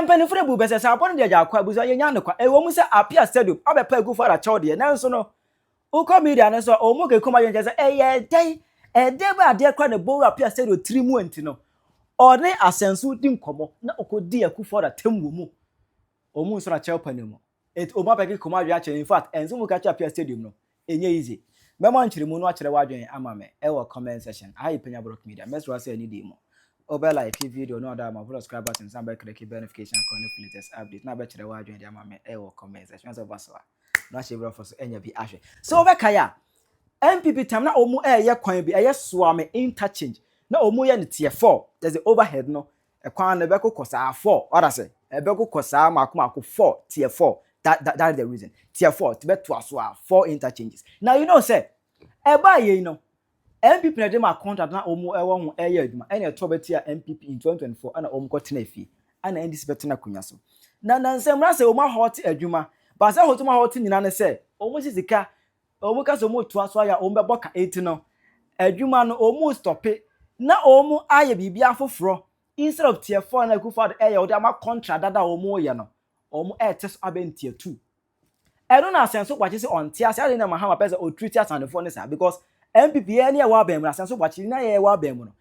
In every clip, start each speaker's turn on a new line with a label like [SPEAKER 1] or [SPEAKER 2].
[SPEAKER 1] Empany for the Bubes, upon the Jacquabus, Yanaka, a woman said Appiah Stadium, I'll pay good for a child, and also no. Uko media and so, or Moke come and say, a day, a day by dear crying a bowl Appiah Stadium 3 months, no. Or they are sensu dim como, no could dear Akufo Addo Temumu. O moon son a child panimo. It Omapaki Comadia, in fact, and some catch Appiah Stadium, no. Easy. Memory moon watch the wagon, Amame, our comment session. I Penyah broke media, Mess was any demo. Over like video, no doubt, my subscribers and some back the benefication connect latest update. Now, bet the wagon, Amame, our comment session. Not sure for any of the ashes. So, Bekaya MPP time na omu ye kwan bi swame interchange na omu ye tier 4 there's the overhead no e kwan na beko kosa 4 what I say e beko kosa mako 4 tier 4 that is the reason tier 4 to bet to 4 interchanges. Now you know say e ba ye no MPP na dey ma contract na omu e wo ho e ye aduma e na to betia MPP in 2024 ana omu ko tena fi ana ndc betena kunya so na nsem ra say omu hot aduma ba say hotuma hot nyina ne say omu sisika omu ka so mu to aso ya omu be boka 8 no adwuma no omu stop it na omu aye bibia afoforo instead of tier 4 na Akufo Addo eye odi ama contract dada omu ye no omu test aben tier 2 eno na senso kwachi se on tier say na mahama pese o treat as and for nisa because MPP ene ye wa ben na senso kwachi na ye wa ben no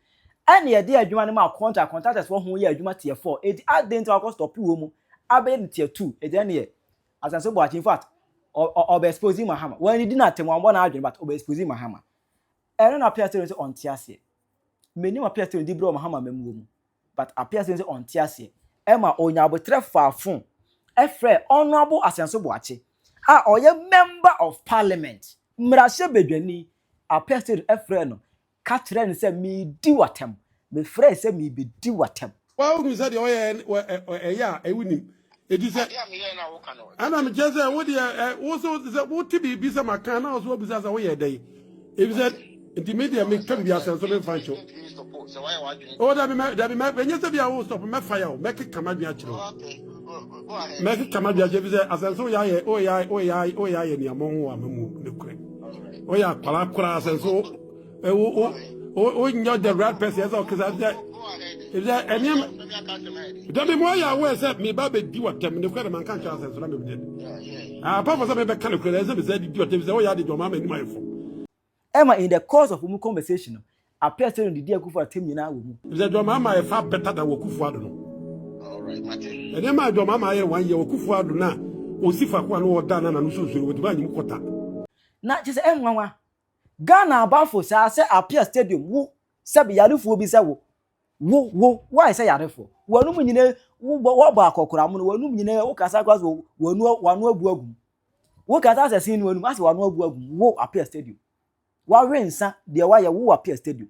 [SPEAKER 1] ene ye de adwuma no ma contractors for hu ye adwuma tier 4 edi adent akọ stop omu aben tier 2 edi ene ye asenso kwachi in fact or exposing Mahama. When you didn't tell one argument, but over exposing Mahama. Aaron appears to on Tiasia. Many appears to the bro Mahama memu, but appears to on Tiasia. Emma Onya but tre far from a friend honorable Asenso Boache. Or a member of parliament. Mrashe Bedeni appears to a friend. Catherine said me do attempt. The friend said me be do attempt.
[SPEAKER 2] Well, you said, yeah, I wouldn't. It is and I'm just what also what to be some can also be as a way a day. If that the media make can be a sensible function. Oh, that be my when you say I will stop my fire, make it come at me actually. Make it come at me as I saw ya, and your mom, the quick. Oh, yeah, Palacras and so. Oh, you know the right person, because I said. If there any, don't be more aware that me baby do what them the man can't answer. So I'm dead. Papa said, "I can't create." As I said, "You tell me, oh, you did your mama in my phone."
[SPEAKER 1] Emma, in the course of conversation, appears to the dear Akufo Addo now.
[SPEAKER 2] If that your mama is far better than Akufo Addo. All right, Martin. And then my mama here 1 year Akufo Addo now. Osifa kwa no done and no so with one quarter.
[SPEAKER 1] Not just Emma. Ghana about for say Appiah Stadium. Who sabi yarufu obi say wo why say yarefo wonu munyine wo ba akokora mu wonu munyine wo kasa kwaso wonu abu agum wo kasa asese ni wonu ase wonu abu agum wo Appiah Stadium wa rensa de wa ye wo Appiah Stadium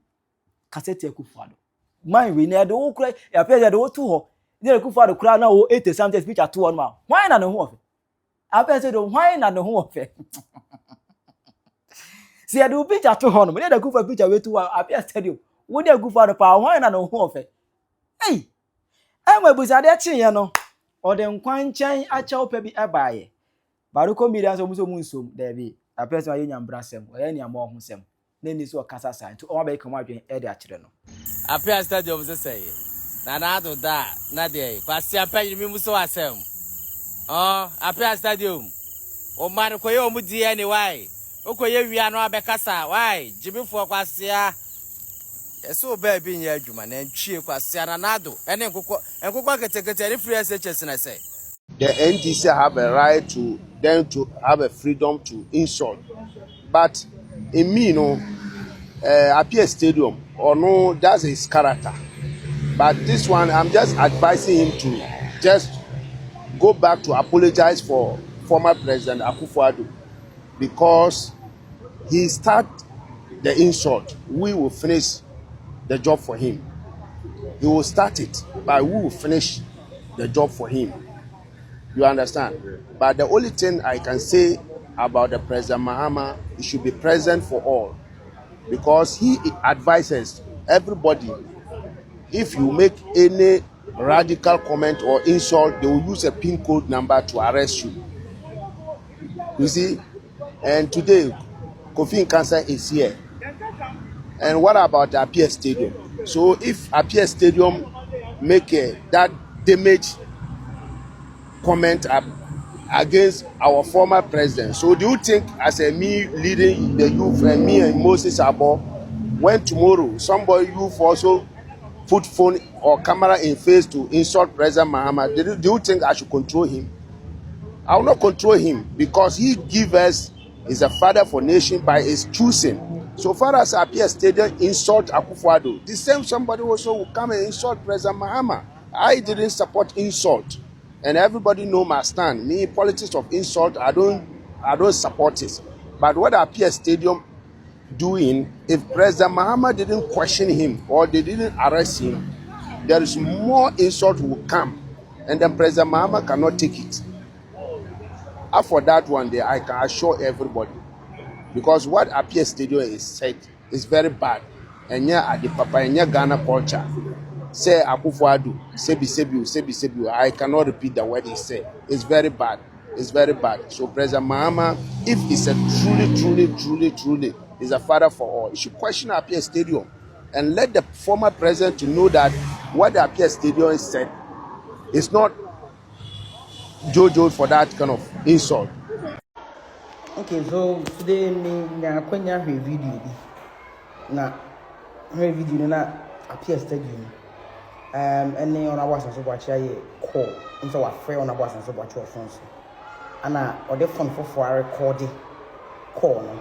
[SPEAKER 1] kasete Akufo Addo man we na de wo kura Appiah Stadium wo tu ho de Akufo Addo kura na wo 80 something speech at one ma why na no ho ofe Appiah Stadium why na no ho ofe see de speech at ho no de Akufo speech we tu Appiah Stadium wo de Akufo Addo pa why na no ho ofe hey enwe buza de chinye no o de nkwan chen acha opa bi abaye baruko media so muso munsom there be a person aye nyambrasem o ye niam ho sem na ni so kasa sai to o ba ikoma adwen e de akire no
[SPEAKER 3] Appiah Stadium se say na do da na de kwasi apanyi mi muso asem Appiah Stadium o man ko ye o mu di anyway o ko ye wia no abekasa why jibifo kwasia eso baby nya adwuma na ntwie kwase ananado ene nkokwa ketekete re free SHS na say
[SPEAKER 4] the NDC have a right to them to have a freedom to insult, but in me Appiah Stadium or no, that's his character. But this one I'm just advising him to just go back to apologize for former President Akufo Addo, because he start the insult. We will finish the job for him. He will start it, but we will finish the job for him. You understand? But the only thing I can say about the President Mahama, he should be present for all, because he advises everybody. If you make any radical comment or insult, they will use a PIN code number to arrest you. You see? And today, Kofi Nkansa is here. And what about Appiah Stadium? So if Appiah Stadium make that damage comment against our former president. So do you think, as a me leading the youth and me and Moses Abo, when tomorrow somebody youth also put phone or camera in face to insult President Mahama, do you think I should control him? I will not control him because he give us, is a father for nation by his choosing. So far as Appiah Stadium insult Akufo Addo, the same somebody also will come and insult President Mahama. I didn't support insult, and everybody know my stand. Me, politics of insult, I don't support it. But what Appiah Stadium doing, if President Mahama didn't question him or they didn't arrest him, there is more insult will come, and then President Mahama cannot take it. For that one day, I can assure everybody, because what Appiah Stadium is said is very bad. And yeah, at the Papa and yeah, Ghana culture, say Akufo Addo, sebi, I cannot repeat the word he said. It's very bad. It's very bad. So President Mahama, if he's a truly is a father for all, he should question Appiah Stadium and let the former president to know that what the Appiah Stadium said is not Jojo for that kind of insult.
[SPEAKER 5] Okay, so today me na Penyah video bi na video na Appiah Stadium and on our was so watch I call so wa free on our was so watch your phone so ana or the phone for recording call no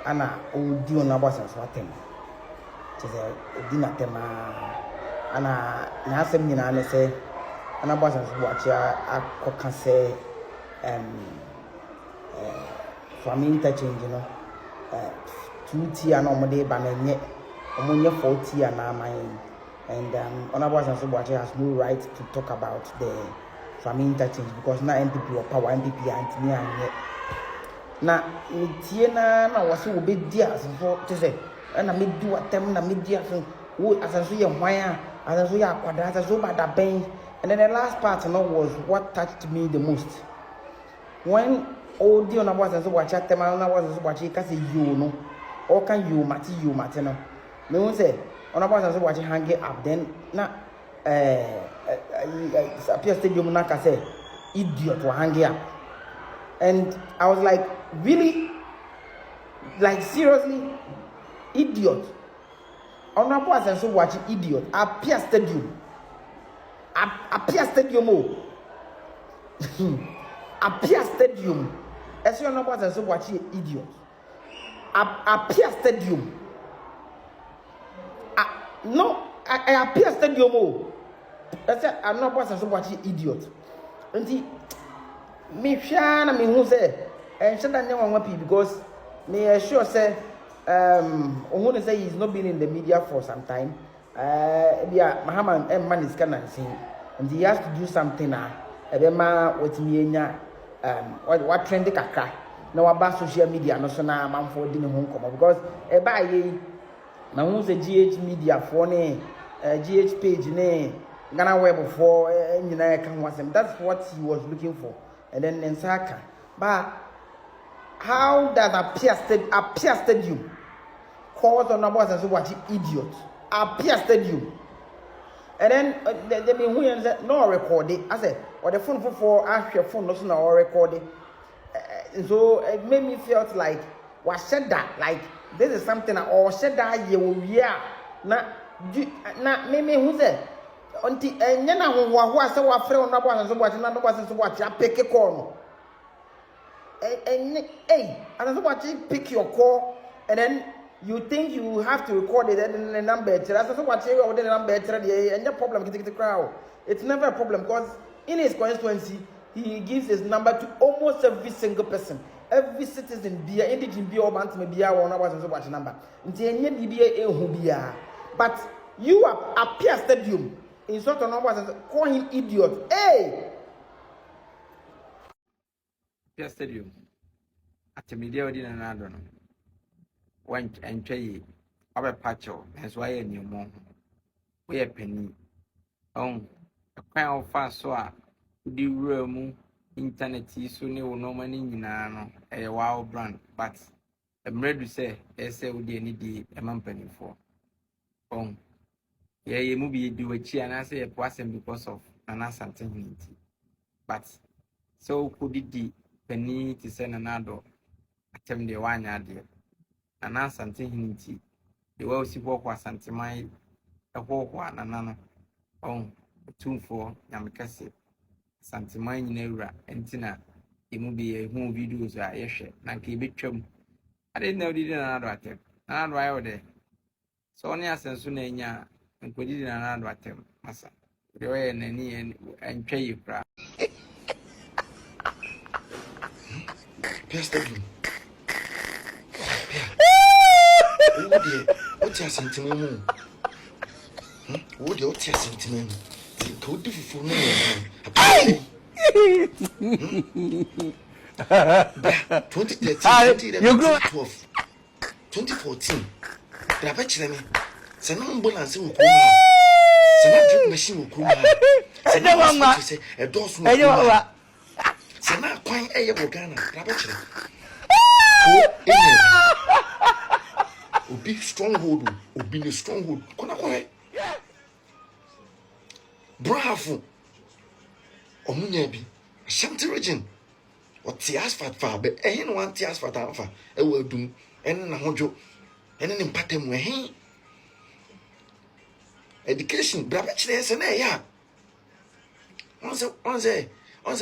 [SPEAKER 5] ana o di on our was so atem to the dinner tema ana na asem nyina na say ana was so watch akoka say from interchange, you know, 2 tier no more day, but only 4 tier now, and Honorable Sansobuachi has no right to talk about the from interchange because now MPP or power MPP and near yet. Now, Tiana was so big dear to say, and I made do a term, and mid dear who as I see a wire, as I see a quadrat, as over the bank, and then the last part was what touched me the most. When all the on was watch at them, I was watching because you know, or can you, Matino? No one said, on a was watching hanging up, then not Appiah Stadium, Naka said, idiot, were hanging up. And I was like, really? Like, seriously? Idiot. On a was watching idiot, Appiah Stadium. Appiah Stadium. Appiah Stadium. As you know, what watching idiot. Appiah Stadium. No, Appiah Stadium. I'm not watching idiot. And me shana me who say and should I never want because me sure say who say he's not been in the media for some time. Yeah, Muhammad and man is kind of saying and he has to do something now. Ebema what me what trend kakra na waba social media no so na manfo di ne ho nkomo because e ba ye na hu se GH media for ne GH page ne Ghana web for nyina kan wasem. That's what he was looking for. And then Nsaka, but how does Appiah Stadium cause on numbers and so what idiot? Appiah Stadium. And then they mean who said no recording. I said, or the phone for ask your phone, no or recording. So it made me feel like what said that like this is something or said that you yeah. Na me who said until nyana who say wa frɛ on abo so what na no was so what ya pick a call. And so what you pick your call and then you think you have to record it and the number. That's what you order the number and no problem get the crowd. It's never a problem because in his constituency he gives his number to almost every single person. Every citizen be indigent be or man be or no so what number. But you are Appiah Stadium in sort of numbers call him idiot. Hey!
[SPEAKER 6] Appiah Stadium. At the media, we didn't know. When and tray, our patcho, as why any more. We are penny. A crown of fast so the room internet is so new no money in a wow brand, but I'm ready to say, essay would any a company for. Yeah, you movie do a cheer and I say a person because of an uncertainty. but so could di penny to send another attempt the one idea. And now something hinty. The well see walk was anti a whole one another. Oh, 2-4 Yamikasi. Santimine Nera and Tina. It will be a movie videos are yeshe. Nanki bitchum. I didn't know did another attempt. Another right there. So only as soon as and put it in another attempt, Massa. The way and pay you cry.
[SPEAKER 5] Stadium. What's your sentiment? What your sentiment? Go to for no. 2013, 2012, 2014. The aperture me. Say no ambulance will come. Say no drip machine will come. Say no one say a doors will come. Say no coin a Ghana. The aperture. Obi stronghold. Obi no stronghold. Kona kona. Bravo. Omunyabi. Shanty region. What the asphalt far, but ain't one the asphalt alpha. A word doom, and a hojo, and an impatem way. Education, Brabach, there's an air. Once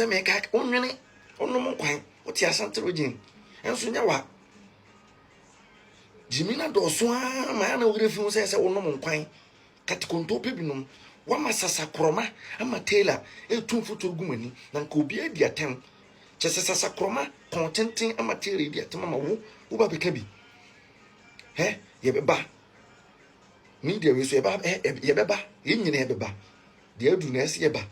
[SPEAKER 5] I make a only on no more quite. What the Santa region, and soon you what? Jimina do swan, my other refuse as a woman quite. Cataconto pibinum. One massa croma, I'm a tailor, a 2-foot gumani, than could be a dear town. Just as a croma, contenting a material dear to Mamma who be cabby. Eh, yebeba. Media is yebeba, in yebeba. Dear Dunes yeba.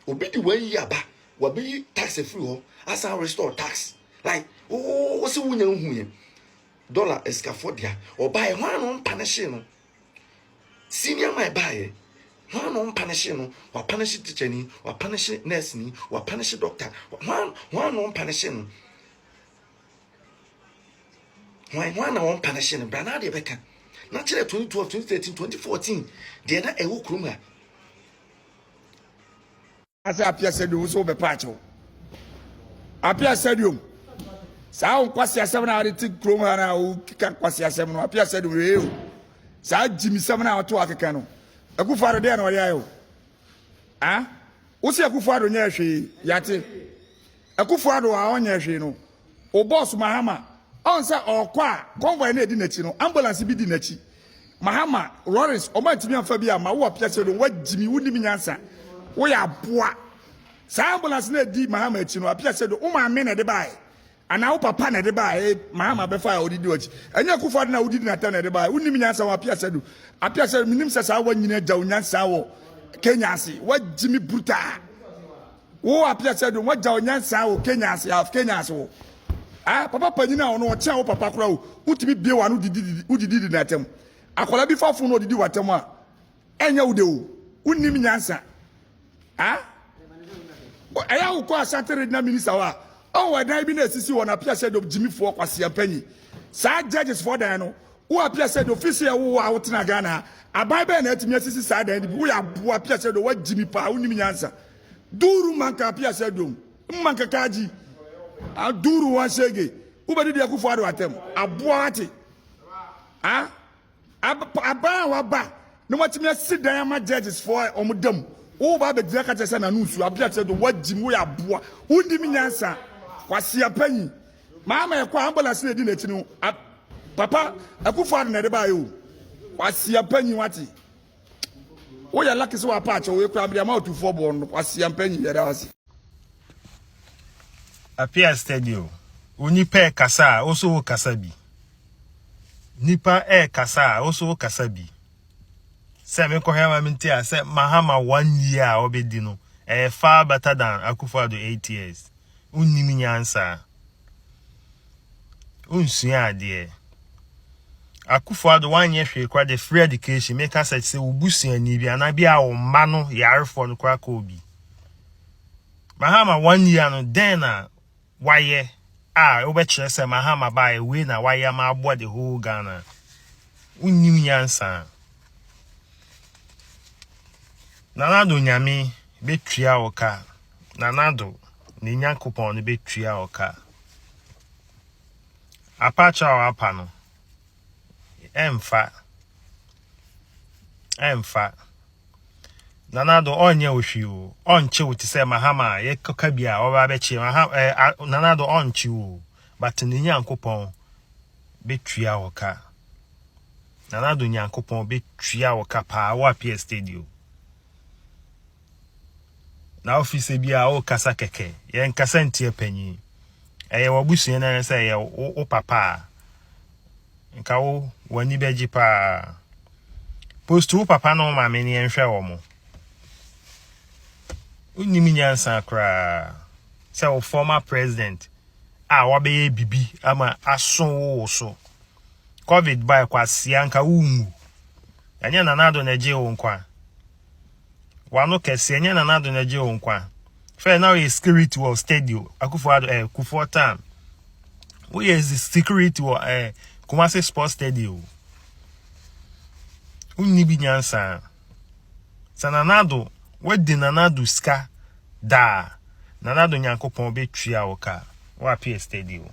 [SPEAKER 5] Obey the way yaba, will be tax free, as I restore tax. Like, oh, what's a woman? Dollar escafodia, or buy one on panashino. Senior my buy one on punishing or punish teacher or punish nurse or punish doctor. One on punishing. Why one on punishing Bernard Becca? Naturally 2012, 2013, 2014. They are not a wook rumor.
[SPEAKER 2] As Appiah Stadium was over Pacho. Appiah Stadium. Sound Quasia 7 hour to Cromana who can't Quasia 7 Appiah Stadium. Sa Jimmy 7 hour to Akano. Akufo Addo there no yayo. Ah? Wo se Akufo Addo nya hwe yate. Akufo Addo a onya hwe no. O boss Mahama. On say okwa convoy na edi nachi no. Ambulance bi di nachi. Mahama Lawrence o ma timi amfa bi a ma wo Appiah Stadium wa Jimmy wuni mi nyansa. Wo ya boa. Sa ambulance na edi Mahama achi no Appiah Stadium o ma me na de bai. Ana wo papa na de ba Mahama be fa odidi ochi anya Akufo Addo na odidi na ta na de ba unim nyansa wa Appiah Stadium minim sesa wa nyina gya onyansa wo Kenya ase wa Jimmy bruta wo Appiah Stadium wa gya onyansa wo Kenya ase wo papa panyina ono o cha wo papa kura wo utimi bie wa no udidi na tem akola bi fafo no odidi watem a enya wo de wo unim nyansa eya wo ko Asante Regional Minister wa oh, when I been a sissy on Appiah Stadium Jimmy for Kwasia Penyah. Side judges for the no. Who Appiah Stadium official who out in Ghana. A Bible and at me sissy side and we are Appiah Stadium what Jimmy Pa uni answer. Duru manka Appiah Stadium. Manka kaji. A duru one shege. Who did you go for atem? A boati. Aba waba. No what me sit there my judges for omudum. Oh, Baba Jacka Sana Nusu, Appiah Stadium what Jimmy we are boa. Who did me answer? Kwasia Penyah. Mama ya kwa ambulance na di n'echi no. Papa, Akufo Addo na de ba yo. Kwasia Penyah wati. Wo ya lucky so apart we kura be ma otufo bo no. Kwasia Penyah ya da wasi.
[SPEAKER 7] Appiah Stadium. Onipa kasa, oso kasa bi. Nipa kasa, oso kasa bi. Se me ko hema minti a se Mahama 1 year obedi no. Far better than Akufo Addo 8 years. Unimi nyansa. Unsua ade. Akufo Addo 1 year hwe kwa the free education make us say obusia ni bia na bia o ma no yarefo no kwa ka obi. Mahama 1 year no then na waye obekire say Mahama ba we na waye ma abo the whole Ghana. Unimi nyansa. Nana do nyame betua wo ka nanado ne nyankopon ne betua oka apacha o apa no emfa nanado onye ohwiu onche wuti se mahama ye koka bia oba be chi nanado onchi wo but ne nyankopon betua oka nanado nyankopon betua oka pa wa Appiah Stadium na office bia o kasa keke ye nkasa ntie panyi eye wabusu na se ye o papa nka wo wani beji pa post wo papa no ma me ni enhwe wo mo unimi nyansa kra se o former president wabeye bibi ama aso wo so covid by kwasia nka ungu anya nanado na je wo nkwa wano kese anya nanado na je wo nkwa fe now is security of stadium Akufo Addo Kufo time we is the security of Kumasi Sports Stadium unnibi nyansa sananado wedi nanado ska da nanado nyankopon betua oka wa Appiah Stadium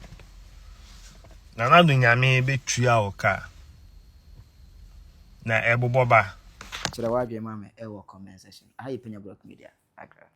[SPEAKER 7] nanado nyame betua oka na eboboba
[SPEAKER 1] Chira wa bia mama e wo comment section. Ayi Penyah Block Media. Akra.